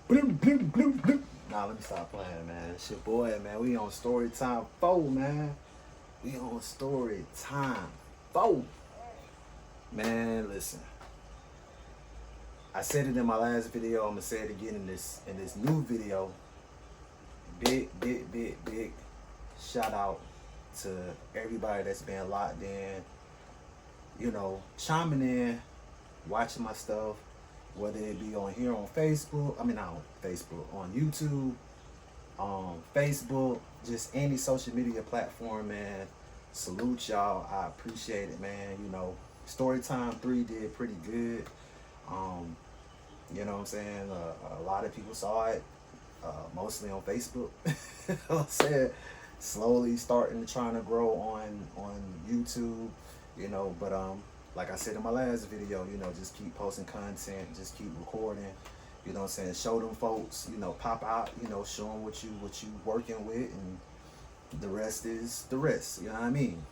Nah, let me stop playing, man. It's your boy, man. We on story time 4, man. We on story time 4. Man, listen. I said it in my last video. I'm gonna say it again in this new video. Big shout out to everybody that's been locked in, chiming in, watching my stuff, whether it be on here on Facebook, I mean not on Facebook, on YouTube, Facebook, just any social media platform, man. Salute y'all. I appreciate it, man. Storytime 3 did pretty good. Um, you know what I'm saying? A lot of people saw it, mostly on Facebook. I'm saying slowly starting to trying to grow on YouTube, but like I said in my last video, just keep posting content, just keep recording, what I'm saying, show them folks, pop out, show them what you working with, and the rest is the rest, you know what I mean?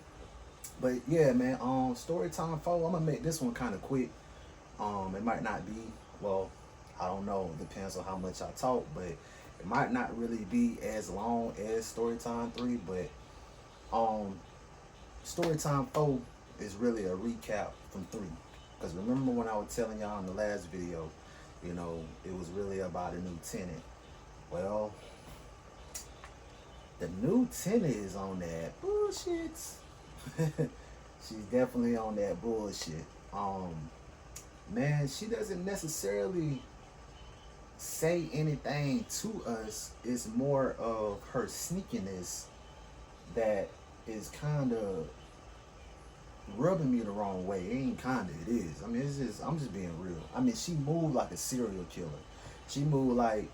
But yeah, man, story time 4, I'm gonna make this one kind of quick. It might not be, well, I don't know, it depends on how much I talk, but it might not really be as long as Storytime 3, but Storytime 4 is really a recap from 3. Because remember when I was telling y'all in the last video, it was really about a new tenant. Well, the new tenant is on that bullshit. She's definitely on that bullshit. Man, she doesn't necessarily say anything to us. It's more of her sneakiness that is kind of rubbing me the wrong way. It ain't kind of, it is. I mean, I'm just being real. I mean, she moved like a serial killer. She moved like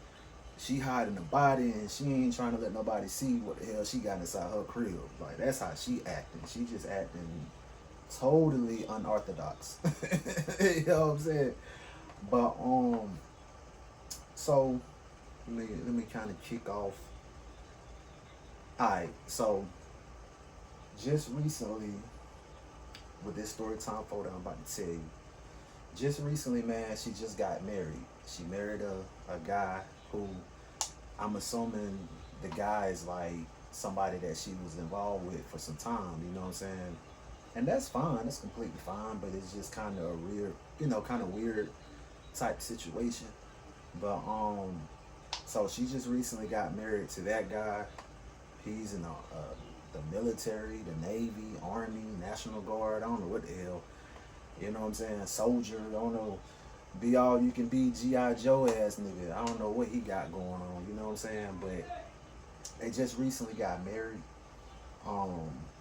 she hiding the body and she ain't trying to let nobody see what the hell she got inside her crib. Like, that's how she acting. She just acting totally unorthodox. You know what I'm saying? But so let me kind of kick off. Alright, so just recently, with this story time photo I'm about to tell you, just recently, man, she just got married. She married a guy who, I'm assuming the guy is like somebody that she was involved with for some time, you know what I'm saying? And that's fine, that's completely fine, but it's just kind of a weird, kind of weird type situation. But so she just recently got married to that guy. He's in the military, the Navy, Army, National Guard. I don't know what the hell. You know what I'm saying? Soldier. I don't know. Be all you can be, G.I. Joe ass nigga. I don't know what he got going on. You know what I'm saying? But they just recently got married.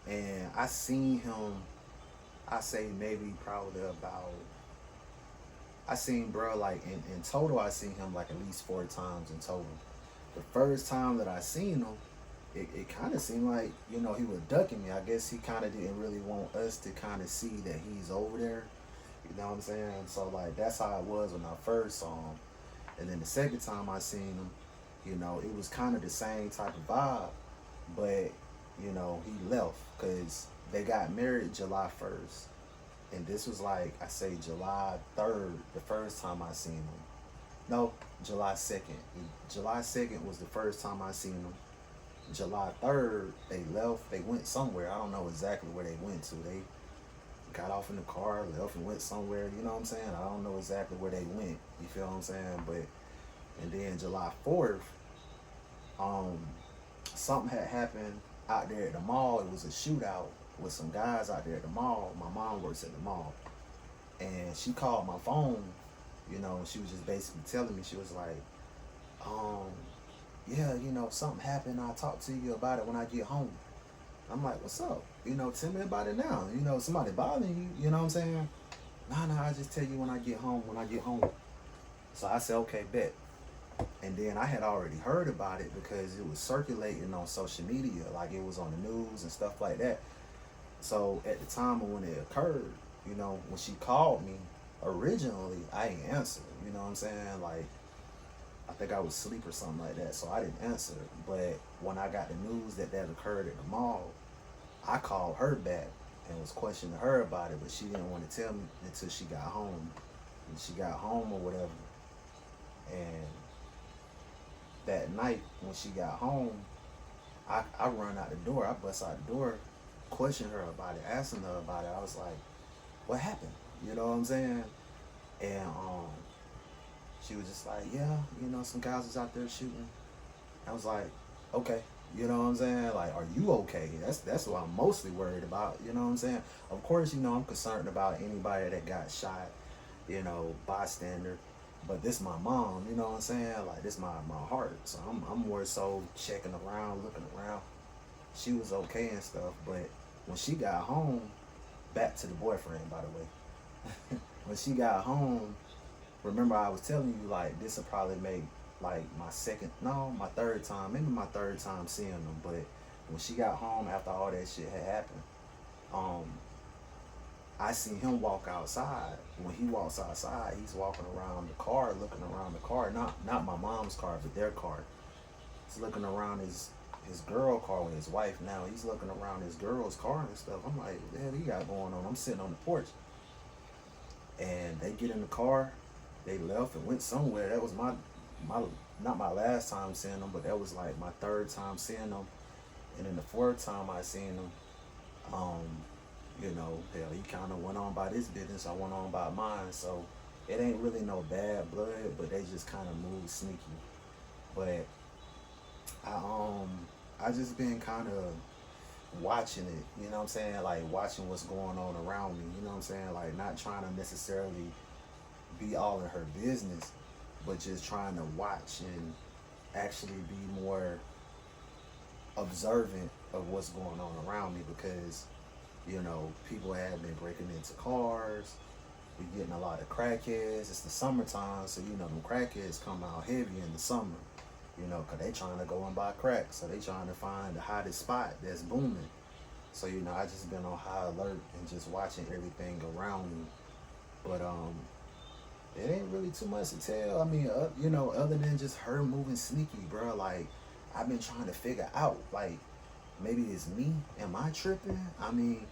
And I seen him. I say maybe probably about. I seen bro like in total. I seen him like at least 4 times in total. The first time that I seen him, it kind of seemed like, he was ducking me. I guess he kind of didn't really want us to kind of see that he's over there. You know what I'm saying? So, like, that's how it was when I first saw him. And then the second time I seen him, it was kind of the same type of vibe. But, he left because they got married July 1st. And this was like, I say July 3rd, the first time I seen him. No, July 2nd. July 2nd was the first time I seen him. July 3rd, they left. They went somewhere. I don't know exactly where they went to. They got off in the car, left and went somewhere. You know what I'm saying? I don't know exactly where they went. You feel what I'm saying? But, and then July 4th, something had happened out there at the mall. It was a shootout with some guys out there at the mall. My mom works at the mall. And she called my phone, and she was just basically telling me, she was like, yeah, something happened. I'll talk to you about it when I get home. I'm like, what's up? Tell me about it now. Somebody bothering you, you know what I'm saying? Nah, I'll just tell you when I get home, So I said, okay, bet. And then I had already heard about it because it was circulating on social media, like it was on the news and stuff like that. So at the time of when it occurred, when she called me, originally, I ain't answer. You know what I'm saying? Like, I think I was asleep or something like that, so I didn't answer. But when I got the news that occurred at the mall, I called her back and was questioning her about it, but she didn't want to tell me until she got home. And she got home or whatever, and that night when she got home, I run out the door. I bust out the door, question her about it, asking her about it. I was like, "What happened?" You know what I'm saying? And she was just like, "Yeah, some guys was out there shooting." I was like, "Okay." You know what I'm saying? Like, are you okay? That's what I'm mostly worried about. You know what I'm saying? Of course, I'm concerned about anybody that got shot, bystander. But this my mom, you know what I'm saying? Like, this my heart. So I'm more so checking around, looking around. She was okay and stuff, but when she got home, back to the boyfriend, by the way. When she got home, remember I was telling you, like, this will probably make like my third time, maybe my third time seeing them. But when she got home after all that shit had happened, um, I seen him walk outside. When he walks outside, he's walking around the car, looking around the car. Not my mom's car, but their car. He's looking around his girl car with his wife now. He's looking around his girl's car and stuff. I'm like, what the hell he got going on? I'm sitting on the porch. And they get in the car, they left and went somewhere. That was my not my last time seeing them, but that was like my third time seeing them. And then the fourth time I seen them, um, hell, he kind of went on about his business. I went on about mine. So it ain't really no bad blood, but they just kind of move sneaky. But I just been kind of watching it. You know what I'm saying? Like watching what's going on around me. You know what I'm saying? Like not trying to necessarily be all in her business, but just trying to watch and actually be more observant of what's going on around me because people have been breaking into cars. We're getting a lot of crackheads. It's the summertime, so them crackheads come out heavy in the summer. Cause they trying to go and buy crack, so they trying to find the hottest spot that's booming. So I just been on high alert and just watching everything around me. But it ain't really too much to tell. I mean, other than just her moving sneaky, bro. Like I've been trying to figure out, like maybe it's me. Am I tripping? I mean,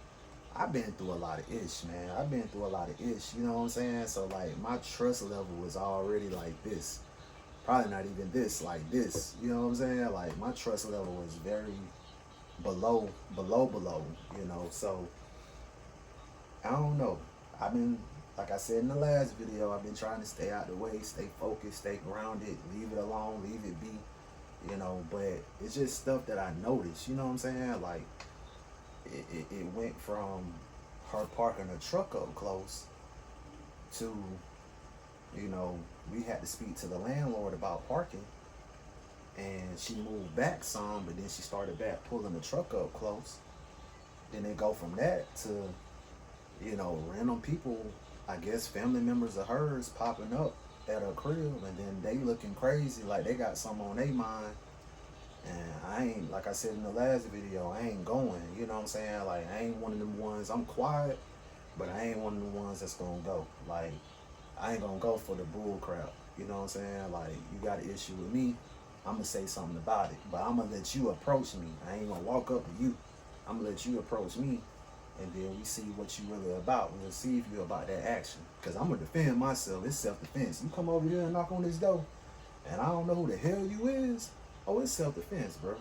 I've been through a lot of ish, man. I've been through a lot of ish. You know what I'm saying? So like my trust level was already like this. Probably not even this, like this. You know what I'm saying? Like my trust level was very below. So I don't know. I've been, like I said in the last video, I've been trying to stay out the way, stay focused, stay grounded, leave it alone, leave it be. But it's just stuff that I noticed. You know what I'm saying? Like it went from her parking a truck up close to, we had to speak to the landlord about parking, and she moved back some, but then she started back pulling the truck up close. Then they go from that to, random people, I guess family members of hers popping up at her crib, and then they looking crazy like they got something on their mind. And I ain't, like I said in the last video, I ain't going, you know what I'm saying? Like I ain't one of them ones, I'm quiet, but I ain't one of the ones that's gonna go. Like I ain't gonna go for the bull crap. You know what I'm saying? Like you got an issue with me, I'm gonna say something about it. But I'm gonna let you approach me. I ain't gonna walk up to you. I'm gonna let you approach me, and then we see what you really about. We'll see if you about that action. Cause I'm gonna defend myself. It's self-defense. You come over here and knock on this door, and I don't know who the hell you is. Oh, it's self-defense, bro.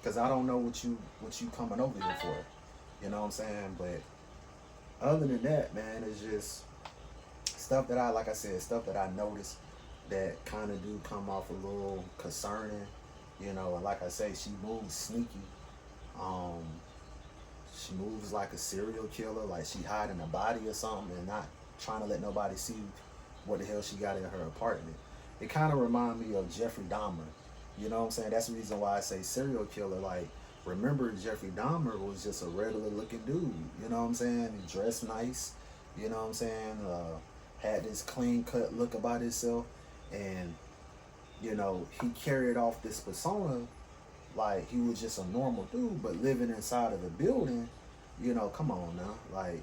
Cause I don't know what you coming over here for. You know what I'm saying? But other than that, man, it's just stuff that like I said, stuff that I noticed that kind of do come off a little concerning, and like I say, she moves sneaky. She moves like a serial killer, like she hiding a body or something and not trying to let nobody see what the hell she got in her apartment. It kind of reminds me of Jeffrey Dahmer. You know what I'm saying? That's the reason why I say serial killer. Like, remember Jeffrey Dahmer was just a regular looking dude. You know what I'm saying? He dressed nice. You know what I'm saying? Had this clean cut look about himself. And, he carried off this persona like he was just a normal dude, but living inside of the building, come on now. Like,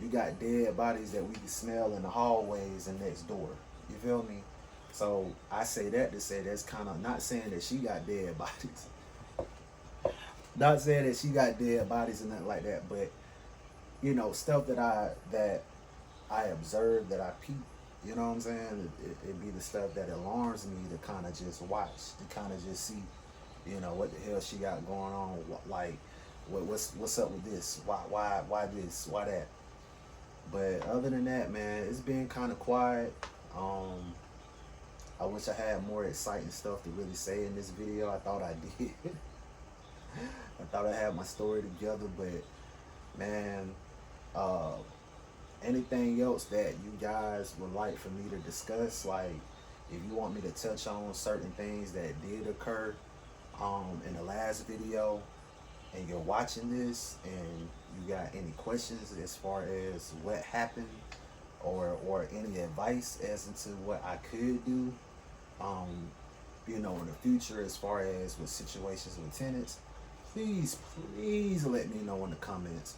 you got dead bodies that we can smell in the hallways and next door. You feel me? So I say that to say that's kind of not saying that she got dead bodies. Not saying that she got dead bodies and nothing like that, but stuff that I observed, that I peeped, You know what I'm saying? It be the stuff that alarms me to kind of just watch, to kind of just see, you know, what the hell she got going on. Like, what's up with this? Why this? Why that? But other than that, man, it's been kind of quiet. Um, I wish I had more exciting stuff to really say in this video. I thought I did. I thought I had my story together, but man, uh, anything else that you guys would like for me to discuss, like if you want me to touch on certain things that did occur in the last video, and you're watching this and you got any questions as far as what happened, or any advice as into what I could do, um, you know, in the future as far as with situations with tenants, please let me know in the comments,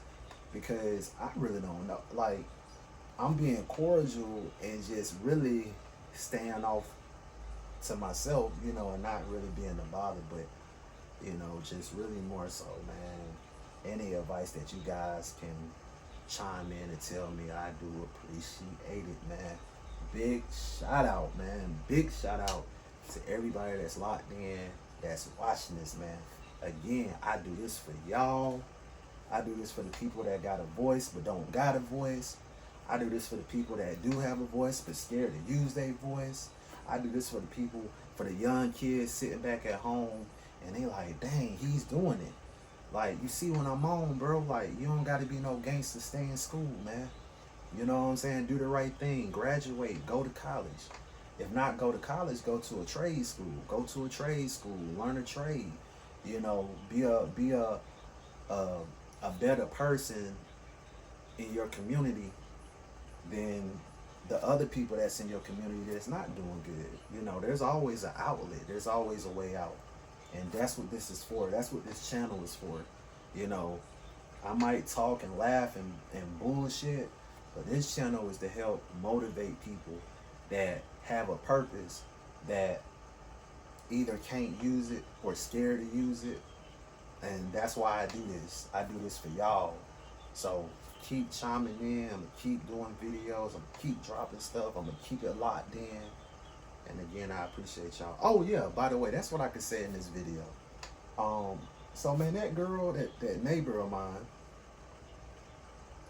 because I really don't know. Like, I'm being cordial and just really staying off to myself, you know, and not really being a bother, but you know, just really more so, man. Any advice that you guys can chime in and tell me, I do appreciate it, man. Big shout out, man. Big shout out to everybody that's locked in, that's watching this, man. Again, I do this for y'all. I do this for the people that got a voice but don't got a voice. I do this for the people that do have a voice but scared to use their voice. I do this for the people, for the young kids sitting back at home and they like, dang, he's doing it. Like, you see when I'm on, bro, like, you don't got to be no gangster, stay in school, man. You know what I'm saying? Do the right thing. Graduate. Go to college. If not go to college, go to a trade school. Go to a trade school. Learn a trade. You know, be a better person in your community than the other people that's in your community that's not doing good. You know, there's always an outlet. There's always a way out. And that's what this is for. That's what this channel is for. You know, I might talk and laugh and bullshit, but this channel is to help motivate people that have a purpose, that either can't use it or scared to use it. And that's why I do this. I do this for y'all. So keep chiming in. I'm going to keep doing videos. I'm going to keep dropping stuff. I'm going to keep it locked in. And again, I appreciate y'all. Oh yeah, by the way, that's what I could say in this video. So man, that girl, that neighbor of mine,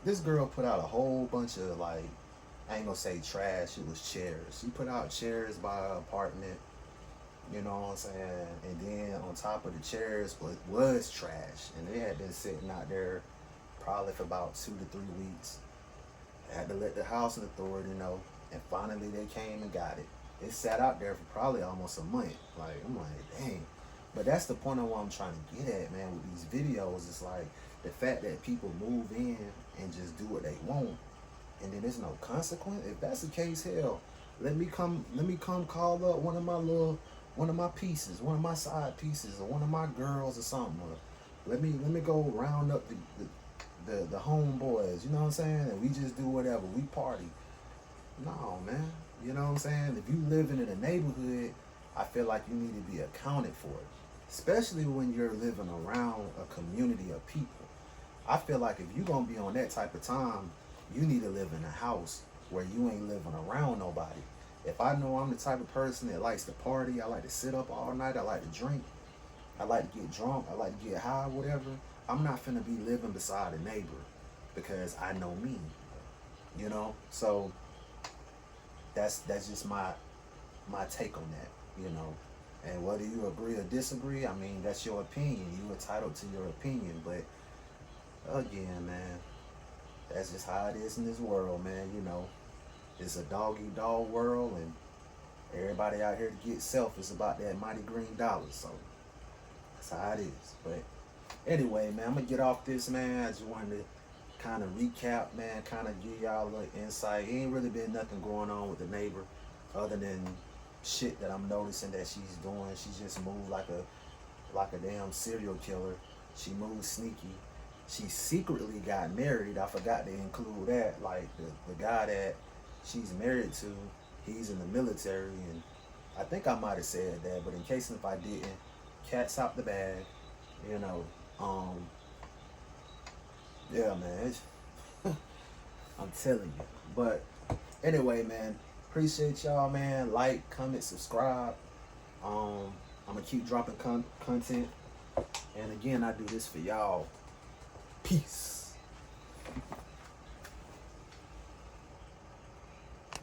this girl put out a whole bunch of, like, I ain't gonna say trash, it was chairs. She put out chairs by her apartment, you know what I'm saying? And then on top of the chairs was trash. And they had been sitting out there probably for about 2 to 3 weeks. I had to let the housing authority know, and finally they came and got it. It sat out there for probably almost a month. Like, I'm like, dang. But that's the point of what I'm trying to get at, man, with these videos. It's like the fact that people move in and just do what they want, and then there's no consequence. If that's the case, hell, let me come call up one of my pieces, one of my side pieces, or one of my girls or something. Or let me go round up the homeboys, you know what I'm saying? And we just do whatever. We party. No, man. You know what I'm saying? If you living in a neighborhood, I feel like you need to be accounted for it. Especially when you're living around a community of people. I feel like if you're going to be on that type of time, you need to live in a house where you ain't living around nobody. If I know I'm the type of person that likes to party, I like to sit up all night, I like to drink, I like to get drunk, I like to get high, whatever, I'm not finna be living beside a neighbor, because I know me, you know? So that's just my take on that, you know? And whether you agree or disagree, I mean, that's your opinion. You're entitled to your opinion. But again, man, that's just how it is in this world, man. You know, it's a dog-eat-dog world, and everybody out here to get selfish about that mighty green dollar. So that's how it is. But anyway, man, I'm going to get off this, man. I just wanted to kind of recap, man, kind of give y'all a little insight. Ain't really been nothing going on with the neighbor other than shit that I'm noticing that she's doing. She just moved like a damn serial killer. She moved sneaky. She secretly got married. I forgot to include that. Like the guy that she's married to, he's in the military, and I think I might have said that, but in case if I didn't, cat's out the bag, you know. Yeah, man, I'm telling you. But anyway, man, Appreciate y'all, man. Like, comment, subscribe. I'm gonna keep dropping content. And again, I do this for y'all. Peace.